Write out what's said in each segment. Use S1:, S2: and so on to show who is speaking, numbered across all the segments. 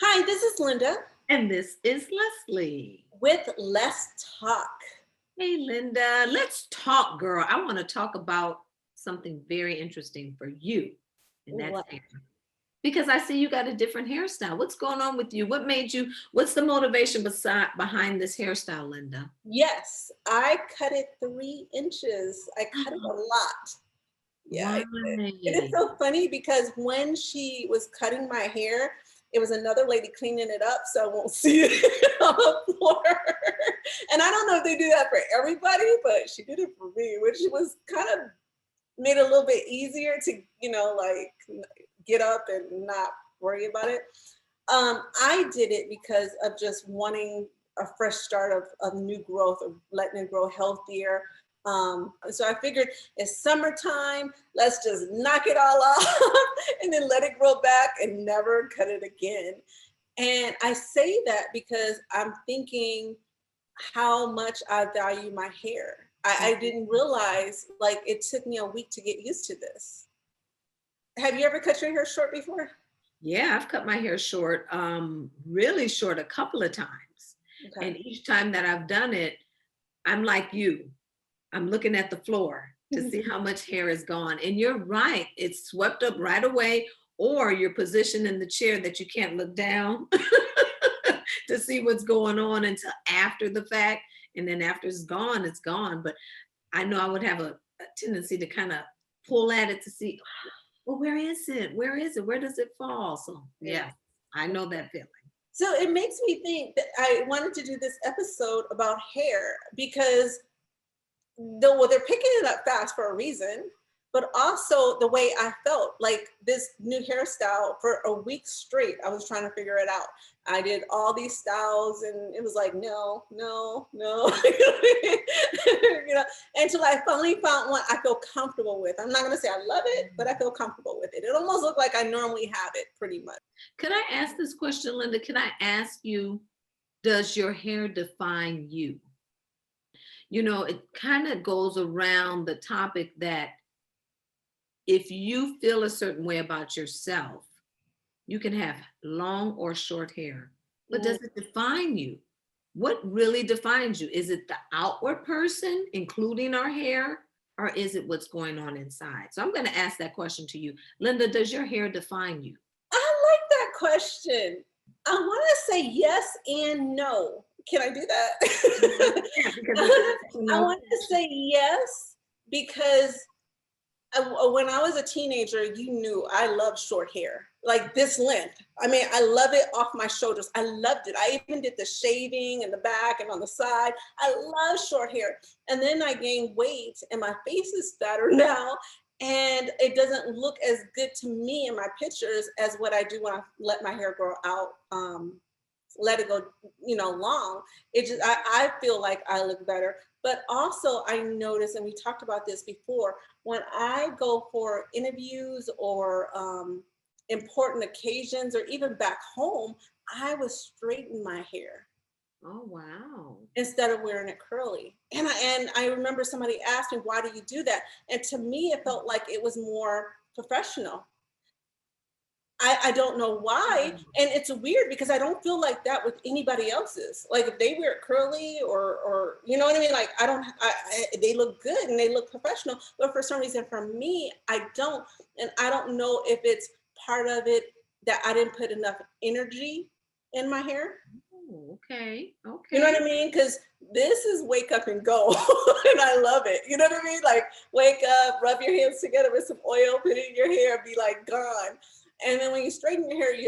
S1: Hi, this is Linda
S2: And this is Leslie.
S1: with Let's Talk.
S2: Hey, Linda, let's talk, girl. I want to talk about something very interesting for you, and that's
S1: What?
S2: hair. Because I see you got a different hairstyle. What's going on with you? What's the motivation behind this hairstyle, Linda?
S1: Yes, I cut it 3 inches. I cut it a lot. Yeah, I
S2: Why?
S1: did. It is so funny because when she was cutting my hair, it was another lady cleaning it up, so I won't see it on the floor. And I don't know if they do that for everybody, but she did it for me, which was kind of made it a little bit easier to, like get up and not worry about it. I did it because of just wanting a fresh start of new growth, of letting it grow healthier. So I figured it's summertime, let's just knock it all off and then let it grow back and never cut it again. And I say that because I'm thinking how much I value my hair. I didn't realize like it took me a week to get used to this. Have you ever cut your hair short before?
S2: Yeah, I've cut my hair short, really short a couple of times.
S1: Okay.
S2: And each time that I've done it, I'm like you. I'm looking at the floor to see how much hair is gone. And you're right, it's swept up right away, or you're positioned in the chair that you can't look down to see what's going on until after the fact. And then after it's gone, it's gone. But I know I would have a tendency to kind of pull at it to see, well, where is it? Where is it? Where does it fall? So,
S1: Yeah.
S2: yeah, I know that feeling.
S1: So it makes me think that I wanted to do this episode about hair because they're picking it up fast for a reason, but also the way I felt like this new hairstyle for a week straight. I was trying to figure it out. I did all these styles and it was like, no, no, no, until I finally found one I feel comfortable with. I'm not going to say I love it, but I feel comfortable with it. It almost looked like I normally have it pretty much.
S2: Could I ask this question, Linda? Can I ask you, does your hair define you? It kind of goes around the topic that if you feel a certain way about yourself, you can have long or short hair, but
S1: Mm.
S2: does it define you? What really defines you? Is it the outward person, including our hair, or is it what's going on inside? So I'm going to ask that question to you. Linda, does your hair define you?
S1: I like that question. I want to say yes and no. Can I do that?
S2: Yeah, because it's a yes or
S1: I
S2: no
S1: want to
S2: question.
S1: say yes because when I was a teenager, you knew I loved short hair, like this length. I mean, I love it off my shoulders. I loved it. I even did the shaving in the back and on the side. I love short hair. And then I gained weight and my face is fatter now. And it doesn't look as good to me in my pictures as what I do when I let my hair grow out. Let it go, long. I feel like I look better. But also I notice, and we talked about this before, when I go for interviews or important occasions or even back home, I would straighten my hair
S2: Oh, wow.
S1: instead of wearing it curly. And I remember somebody asked me, why do you do that? And to me, it felt like it was more professional. I don't know why. And it's weird because I don't feel like that with anybody else's. Like if they wear it curly or you know what I mean? Like they look good and they look professional. But for some reason for me, I don't. And I don't know if it's part of it that I didn't put enough energy in my hair.
S2: Oh, okay.
S1: You know
S2: Okay.
S1: what I mean? Because this is wake up and go. And I love it. You know what I mean? Like wake up, rub your hands together with some oil, put it in your hair, be like gone. And then when you straighten your hair, you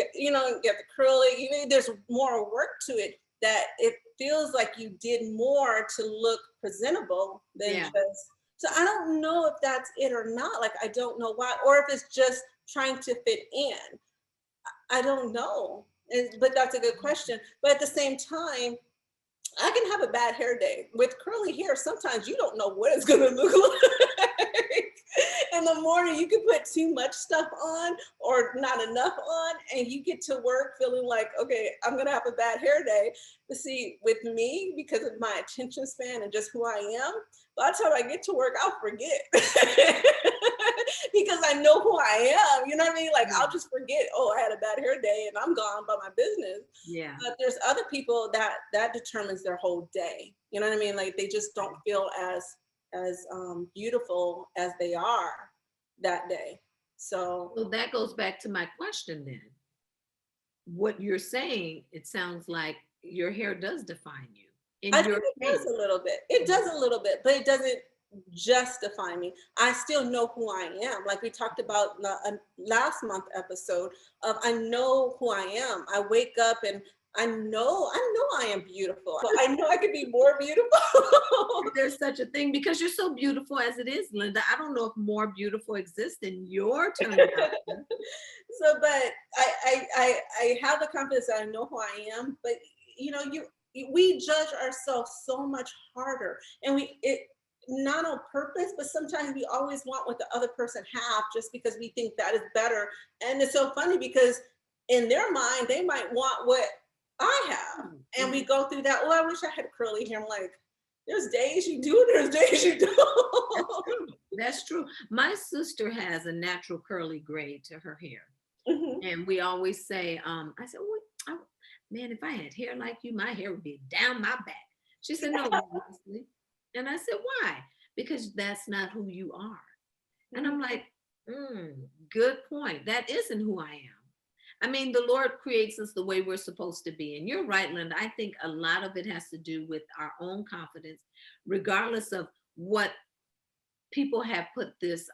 S1: get the curly, there's more work to it that it feels like you did more to look presentable than
S2: Yeah.
S1: just. So I don't know if that's it or not. Like I don't know why, or if it's just trying to fit in. I don't know. But that's a good question. But at the same time, I can have a bad hair day. With curly hair, sometimes you don't know what it's gonna look like. In the morning, you can put too much stuff on or not enough on, and you get to work feeling like, okay, I'm gonna have a bad hair day. But see, with me, because of my attention span and just who I am, by the time I get to work, I'll forget. because I know who I am. You know what I mean? Like
S2: Yeah.
S1: I'll just forget, oh, I had a bad hair day and I'm gone about my business.
S2: Yeah.
S1: But there's other people that determines their whole day. You know what I mean? Like they just don't feel as beautiful as they are that day. So
S2: So that goes back to my question then. What you're saying, it sounds like your hair does define you in
S1: I think
S2: your
S1: it does
S2: case.
S1: a little bit. It does a little bit, but it doesn't justify me. I still know who I am. Like we talked about last month episode of I know who I am. I wake up and I am beautiful. I know I could be more beautiful.
S2: There's such a thing because you're so beautiful as it is, Linda. I don't know if more beautiful exists in your terminology.
S1: So, but I have the confidence that I know who I am. But you know, we judge ourselves so much harder, and it not on purpose, but sometimes we always want what the other person have just because we think that is better. And it's so funny because in their mind they might want what I have, and we go through that. Oh, I wish I had curly hair. I'm like, there's days you do, there's days you don't.
S2: That's true. That's true. My sister has a natural curly braid to her hair.
S1: Mhm.
S2: And we always say, I said, oh, man, if I had hair like you, my hair would be down my back. She said, no, Leslie. And I said, why? Because that's not who you are. And I'm like, good point. That isn't who I am. I mean, the Lord creates us the way we're supposed to be. And you're right, Linda. I think a lot of it has to do with our own confidence, regardless of what people have put this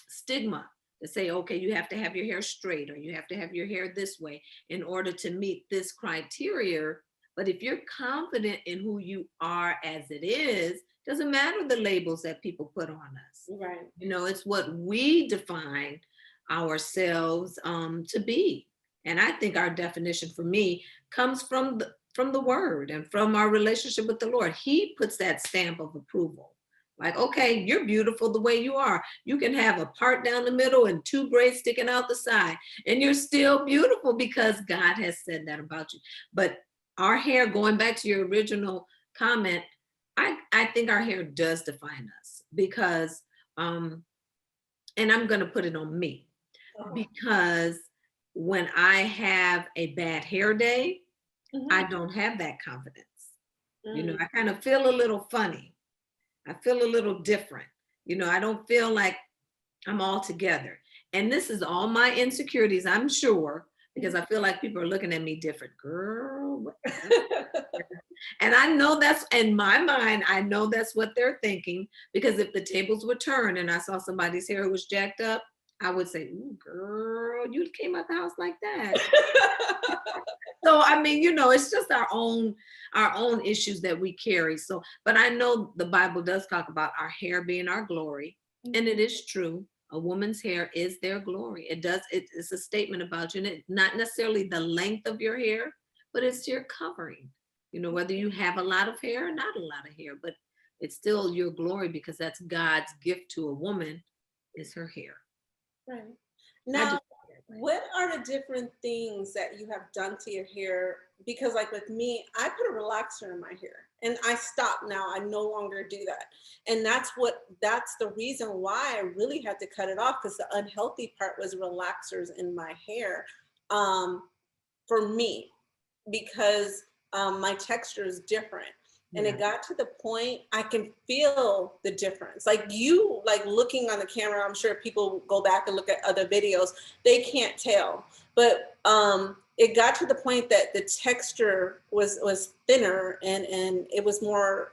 S2: stigma to say, okay, you have to have your hair straight or you have to have your hair this way in order to meet this criteria. But if you're confident in who you are as it is, doesn't matter the labels that people put on us.
S1: Right.
S2: You know, it's what we define ourselves to be. And I think our definition for me comes from the word and from our relationship with the Lord. He puts that stamp of approval. Like, okay, you're beautiful the way you are. You can have a part down the middle and two braids sticking out the side, and you're still beautiful because God has said that about you. But our hair, going back to your original comment, I think our hair does define us because, and I'm going to put it on me, because when I have a bad hair day, I don't have that confidence. You know, I kind of feel a little funny. I feel a little different. You know, I don't feel like I'm all together. And this is all my insecurities, I'm sure, because I feel like people are looking at me different. Girl. And I know that's in my mind, I know that's what they're thinking, because if the tables were turned and I saw somebody's hair was jacked up, I would say, ooh, girl, you came out the house like that. So, I mean, you know, it's just our own issues that we carry. So, but I know the Bible does talk about our hair being our glory. And it is true. A woman's hair is their glory. It's a statement about you. And it's not necessarily the length of your hair, but it's your covering. You know, whether you have a lot of hair or not a lot of hair, but it's still your glory because that's God's gift to a woman is her hair.
S1: Right. Now, what are the different things that you have done to your hair? Because like with me, I put a relaxer in my hair and I stopped now. I no longer do that. And that's the reason why I really had to cut it off, because the unhealthy part was relaxers in my hair for me, because my texture is different. And it got to the point I can feel the difference. Like looking on the camera, I'm sure people go back and look at other videos, they can't tell. But it got to the point that the texture was thinner and it was more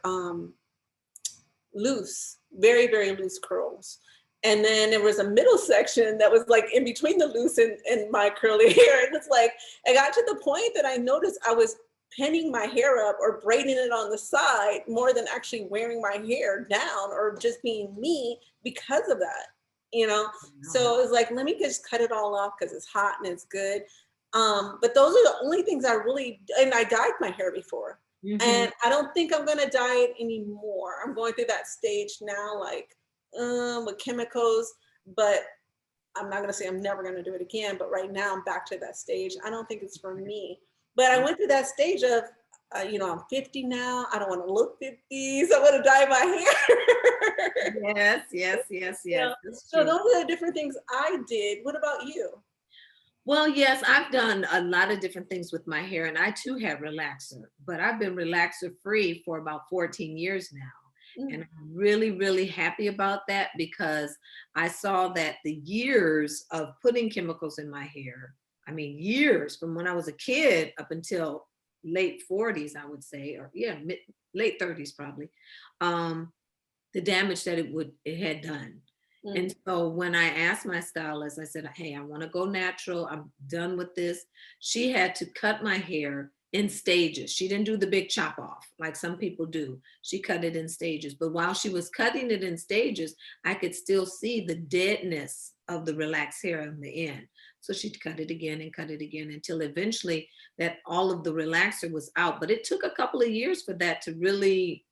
S1: loose, very, very loose curls. And then there was a middle section that was like in between the loose and my curly hair. And it's like, I got to the point that I noticed I was pinning my hair up or braiding it on the side more than actually wearing my hair down or just being me because of that, you know? So it was like, let me just cut it all off because it's hot and it's good. But those are the only things and I dyed my hair before. And I don't think I'm going to dye it anymore. I'm going through that stage now, like with chemicals, but I'm not going to say I'm never going to do it again. But right now I'm back to that stage. I don't think it's for me. But I went through that stage of I'm 50 now. I don't want to look 50, so I'm going to dye my hair.
S2: Yes, yes, yes,
S1: Yeah.
S2: yes. That's
S1: So
S2: true.
S1: those are the different things I did. What about you?
S2: Well, yes, I've done a lot of different things with my hair, and I too have relaxer, but I've been relaxer free for about 14 years now. And
S1: Mm.
S2: I'm really, really happy about that because I saw that the years of putting chemicals in my hair, I mean, years from when I was a kid up until late 40s, I would say, or yeah, late 30s probably, um, the damage that it had done. And
S1: Mm.
S2: so when I asked my stylist, I said, hey, I want to go natural. I'm done with this. She had to cut my hair in stages. She didn't do the big chop off like some people do. She cut it in stages. But while she was cutting it in stages, I could still see the deadness of the relaxed hair on the end. So she'd cut it again and cut it again until eventually that all of the relaxer was out. But it took a couple of years for that to really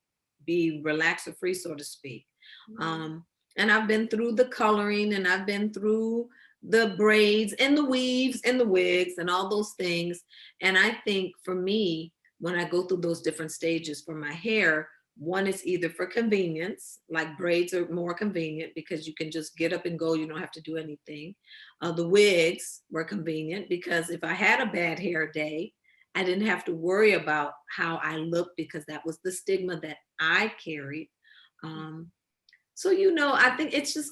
S2: be relaxer free, so to speak.
S1: Mm.
S2: Um, and I've been through the coloring and I've been through the braids and the weaves and the wigs and all those things. And I think for me, when I go through those different stages for my hair, one is either for convenience, like braids are more convenient because you can just get up and go, you don't have to do anything. The wigs were convenient because if I had a bad hair day, I didn't have to worry about how I looked because that was the stigma that I carried. Um, so, I think it's just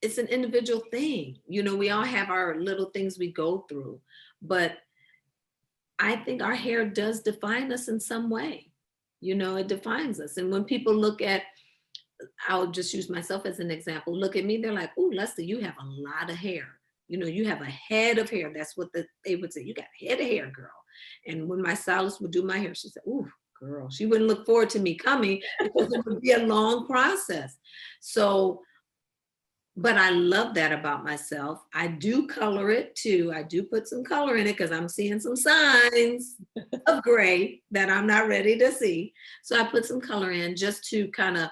S2: it's an individual thing. We all have our little things we go through, but I think our hair does define us in some way. It defines us. And when people look at, I'll just use myself as an example, look at me, they're like, oh, Leslie, you have a lot of hair. You have a head of hair. That's what they would say. You got a head of hair, girl. And when my stylist would do my hair, she said, ooh, girl, she wouldn't look forward to me coming because it would be a long process. So, but I love that about myself. I do color it too. I do put some color in it because I'm seeing some signs of gray that I'm not ready to see. So I put some color in just to kind of,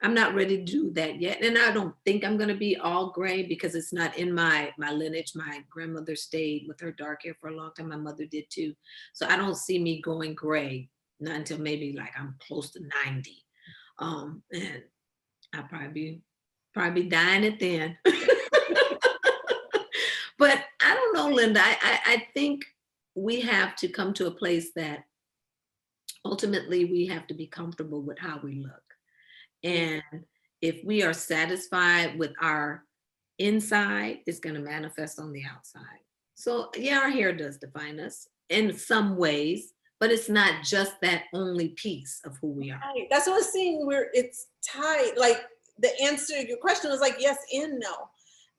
S2: I'm not ready to do that yet. And I don't think I'm going to be all gray because it's not in my lineage. My grandmother stayed with her dark hair for a long time. My mother did too. So I don't see me going gray, not until maybe like I'm close to 90. And I'll probably be dying it then. But I don't know, Linda. I think we have to come to a place that ultimately we have to be comfortable with how we look. And if we are satisfied with our inside, it's going to manifest on the outside. So, yeah, our hair does define us in some ways, but it's not just that only piece of who we are.
S1: Right. That's what I was saying, where it's tied. Like the answer to your question was like yes and no,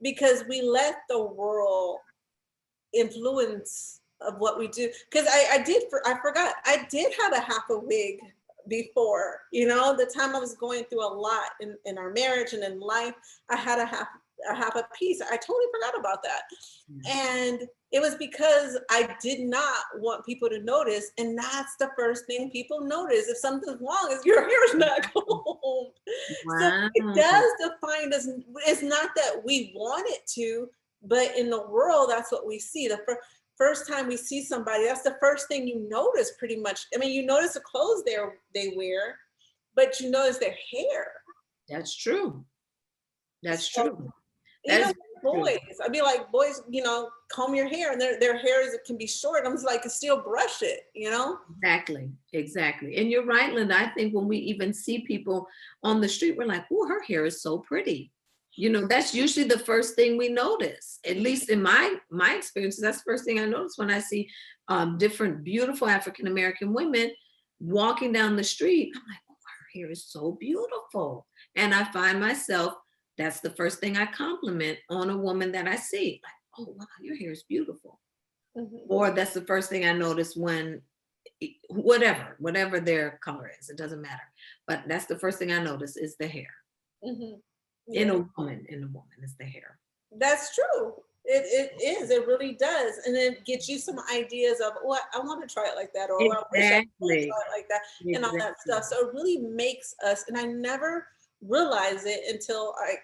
S1: because we let the world influence of what we do. Because I forgot, I did have a half a wig before, the time I was going through a lot in our marriage and in life. I had a half a piece. I totally forgot about that. And it was because I did not want people to notice. And that's the first thing people notice. If something's wrong, is your hair is not combed. So
S2: Wow.
S1: it does define us. It's not that we want it to, but in the world, that's what we see. The first time we see somebody, that's the first thing you notice pretty much. I mean, you notice the clothes they wear, but you notice their hair.
S2: That's true. That's
S1: So,
S2: true. That is true.
S1: boys, I'd be like, boys, comb your hair, and their hair can be short. I'm just like, still brush it.
S2: Exactly. And you're right, Linda. I think when we even see people on the street, we're like, oh, her hair is so pretty. That's usually the first thing we notice. At least in my experience, that's the first thing I notice when I see different beautiful African American women walking down the street. I'm like, oh, her hair is so beautiful. And I find myself, that's the first thing I compliment on a woman that I see. Like, oh, wow, your hair is beautiful.
S1: Mhm.
S2: Or that's the first thing I notice when whatever their color is, it doesn't matter. But that's the first thing I notice is the hair.
S1: Mhm.
S2: In
S1: Yeah.
S2: a woman is the hair.
S1: That's true. It is. It really does. And then get you some ideas of, oh, I want to try it like that, or oh, I wish I could try
S2: Exactly.
S1: it like that, and all that
S2: Exactly.
S1: stuff. So it really makes us, and I never realized it until I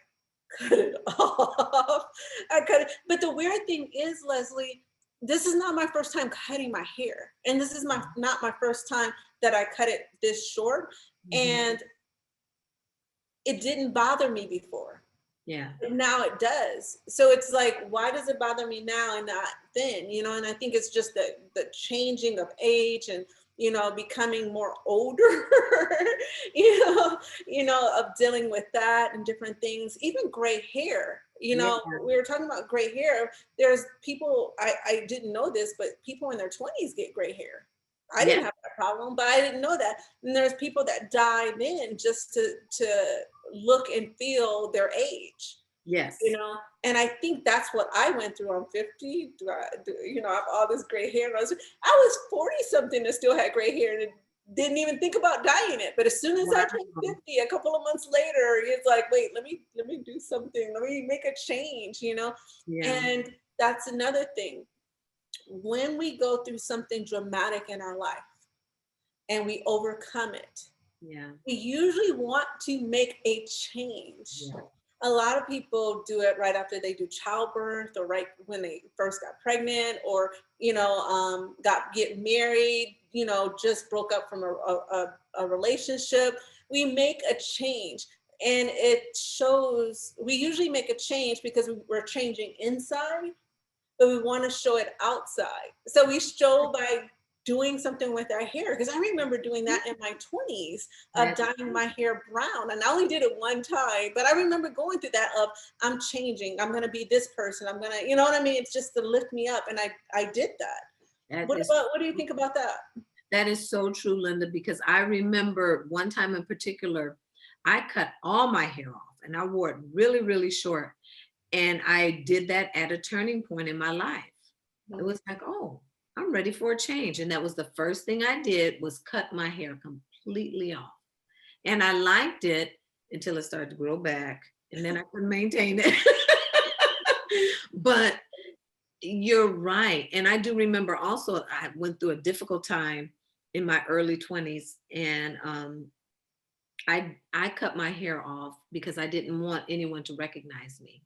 S1: cut it off. I cut it. But the weird thing is, Leslie, this is not my first time cutting my hair. And this is not my first time that I cut it this short.
S2: Mhm.
S1: And it didn't bother me before.
S2: Yeah.
S1: But now it does. So it's like, why does it bother me now and not then? You know, and I think it's just the changing of age and, you know, becoming more older, of dealing with that and different things, even gray hair. You
S2: Yeah.
S1: know, we were talking about gray hair. There's people, I didn't know this, but people in their 20s get gray hair. I
S2: Yeah.
S1: didn't have that problem, but I didn't know that. And there's people that dye then just to look and feel their age,
S2: Yes.
S1: and I think that's what I went through. I'm 50. I have all this gray hair. And I was 40 something and still had gray hair and didn't even think about dyeing it. But as soon as I turned
S2: Wow.
S1: 50, a couple of months later, it's like, wait, let me do something. Let me make a change.
S2: Yeah.
S1: And that's another thing. When we go through something dramatic in our life and we overcome it,
S2: Yeah.
S1: we usually want to make a change.
S2: Yeah.
S1: A lot of people do it right after they do childbirth or right when they first got pregnant or, get married, just broke up from a relationship. We make a change and it shows, we usually make a change because we're changing inside, but we want to show it outside. So we show by doing something with our hair. Because I remember doing that in my 20s of
S2: That,
S1: dyeing my hair brown. And I only did it one time, but I remember going through that of I'm changing. I'm gonna be this person. I'm gonna, you know what I mean? It's just to lift me up. And I did that.
S2: that
S1: What
S2: is
S1: about what do you think about that?
S2: that is so true, Linda, because I remember one time in particular, I cut all my hair off and I wore it really, really short. And I did that at a turning point in my life. It
S1: Mhm.
S2: was like, oh, I'm ready for a change. And that was the first thing I did was cut my hair completely off. And I liked it until it started to grow back. And then I couldn't maintain it. But you're right. And I do remember also I went through a difficult time in my early 20s. And I cut my hair off because I didn't want anyone to recognize me.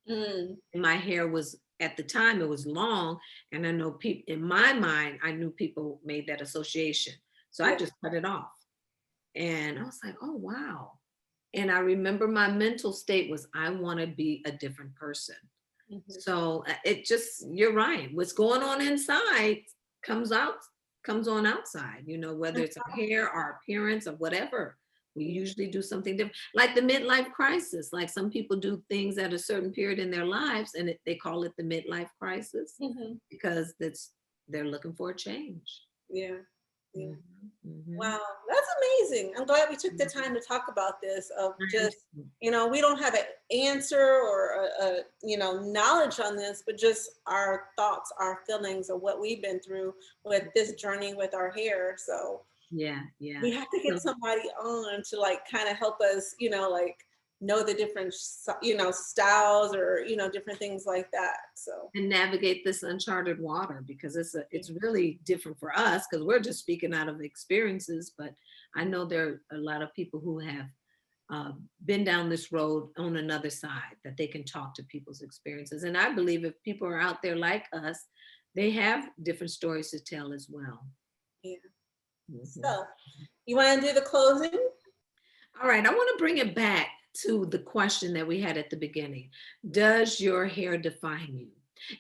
S1: Mm,
S2: And my hair was at the time it was long, and I know people in my mind I knew people made that association, so I
S1: yeah.
S2: just cut it off. And I was like, oh wow. And I remember my mental state was I want to be a different person.
S1: Mhm.
S2: So it just, you're right, what's going on inside comes out, comes on outside, whether it's our hair, our appearance, or whatever. We usually do something different, like the midlife crisis. Like some people do things at a certain period in their lives and they call it the midlife crisis
S1: Mhm.
S2: because they're looking for a change.
S1: Yeah. Yeah.
S2: Mhm, mhm.
S1: Wow, that's amazing. I'm glad we took the time to talk about this of just,
S2: Mhm.
S1: we don't have an answer or knowledge on this, but just our thoughts, our feelings of what we've been through with this journey with our hair. So
S2: Yeah, yeah.
S1: we have to get
S2: So
S1: somebody on to like kind of help us, like know the different, styles or, different things like that. So
S2: and navigate this uncharted water because it's really different for us because we're just speaking out of experiences, but I know there are a lot of people who have been down this road on another side that they can talk to people's experiences, and I believe if people are out there like us, they have different stories to tell as well.
S1: yeah.
S2: Mhm.
S1: So you want to do the closing?
S2: All right, I want to bring it back to the question that we had at the beginning. Does your hair define you?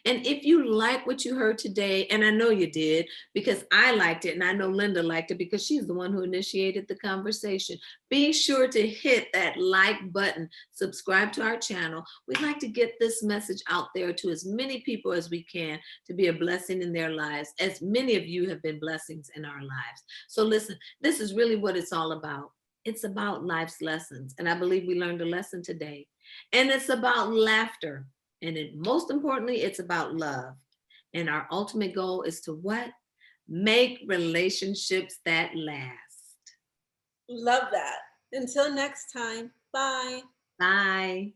S2: And if you like what you heard today, and I know you did because I liked it, and I know Linda liked it because she's the one who initiated the conversation, be sure to hit that like button, subscribe to our channel. We'd like to get this message out there to as many people as we can to be a blessing in their lives, as many of you have been blessings in our lives. So listen, this is really what it's all about. It's about life's lessons. And I believe we learned a lesson today. And it's about laughter. And most importantly, it's about love. And our ultimate goal is to what? Make relationships that last.
S1: Love that. Until next time, bye.
S2: Bye.